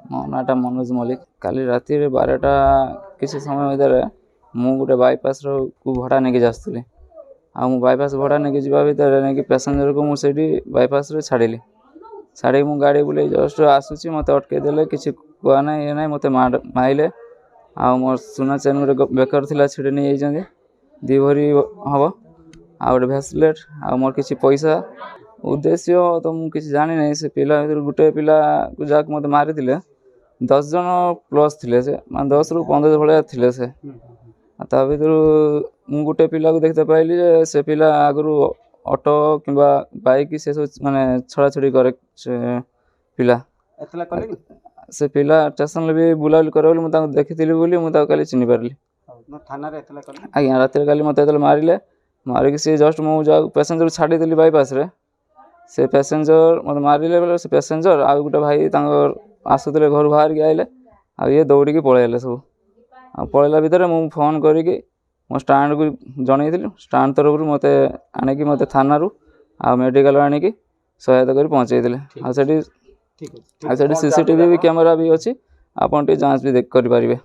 ମୋ ନାଁଟା ମନୋଜ ମଲ୍ଲିକ। କାଲି ରାତିରେ 12ଟା କିଛି ସମୟ ଭିତରେ ମୁଁ ଗୋଟେ ବାଇପାସ୍କୁ ଭଡ଼ା ନେଇକି ଆସୁଥିଲି। ଆଉ ମୁଁ ବାଇପାସ୍ ଭଡ଼ା ନେଇକି ଯିବା ଭିତରେ ନେଇକି ପ୍ୟାସେଞ୍ଜରକୁ ମୁଁ ସେଇଠି ବାଇପାସ୍ରେ ଛାଡ଼ିଲି। ଛାଡ଼ିକି ମୁଁ ଗାଡ଼ି ବୁଲେଇ ଜଷ୍ଟ ଆସୁଛି, ମୋତେ ଅଟକେଇ ଦେଲେ, କିଛି କୁହା ନାହିଁ ଇଏ ନାହିଁ, ମୋତେ ମାଇଲେ। ଆଉ ମୋର ସୁନା ଚେନ୍ ଗୋଟେ ବେକର ଥିଲା ଛିଡ଼େଇ ନେଇଯାଇଛନ୍ତି, 2 ଭରି ହେବ। ଆଉ ଗୋଟେ ଭେସଲେଟ୍, ଆଉ ମୋର କିଛି ପଇସା। ଉଦ୍ଦେଶ୍ୟ ତ ମୁଁ କିଛି ଜାଣିନାହିଁ। ସେ ପିଲା ଭିତରୁ ଗୋଟେ ପିଲାକୁ ଯାହାକୁ ମୋତେ ମାରିଥିଲେ 10 ଜଣ ପ୍ଲସ୍ ଥିଲେ, ସେ ମାନେ 10ରୁ 15 ଭଳିଆ ଥିଲେ ସେ। ତା ଭିତରୁ ମୁଁ ଗୋଟେ ପିଲାକୁ ଦେଖିତେ ପାଇଲି ଯେ ସେ ପିଲା ଆଗରୁ ଅଟୋ କିମ୍ବା ବାଇକ୍ ସେସବୁ ମାନେ ଛଡ଼ାଛଡ଼ି କରେ। ସେ ପିଲା ସେ ପିଲା ଷ୍ଟେସନରେ ବି ବୁଲାବୁଲି କରେ ବୋଲି ମୁଁ ତାଙ୍କୁ ଦେଖିଥିଲି ବୋଲି ମୁଁ ତାକୁ କାଲି ଚିହ୍ନି ପାରିଲି। ଆଜ୍ଞା, ରାତିରେ କାଲି ମୋତେ ଯେତେବେଳେ ମାରିକି ସେ ଜଷ୍ଟ ମୁଁ ଯାହାକୁ ପ୍ୟାସେଞ୍ଜର ଛାଡ଼ିଦେଲି ବାଇପାସ୍ରେ, ସେ ପ୍ୟାସେଞ୍ଜର ମୋତେ ମାରିଲେ ବେଳେ ସେ ପ୍ୟାସେଞ୍ଜର ଆଉ ଗୋଟେ ଭାଇ ତାଙ୍କର ଆସୁଥିଲେ, ଘରୁ ବାହାରିକି ଆଇଲେ, ଆଉ ଇଏ ଦୌଡ଼ିକି ପଳେଇଲେ ସବୁ। ଆଉ ପଳେଇଲା ଭିତରେ ମୁଁ ଫୋନ୍ କରିକି ମୋ ଷ୍ଟାଣ୍ଡକୁ ଜଣେଇଥିଲି। ଷ୍ଟାଣ୍ଡ ତରଫରୁ ମୋତେ ଆଣିକି ମୋତେ ଥାନାରୁ ଆଉ ମେଡ଼ିକାଲ ଆଣିକି ସହାୟତା କରି ପହଞ୍ଚେଇଥିଲେ। ଆଉ ସେଠି CCTV ବି କ୍ୟାମେରା ବି ଅଛି, ଆପଣ ଟିକେ ଯାଞ୍ଚ ବି କରିପାରିବେ।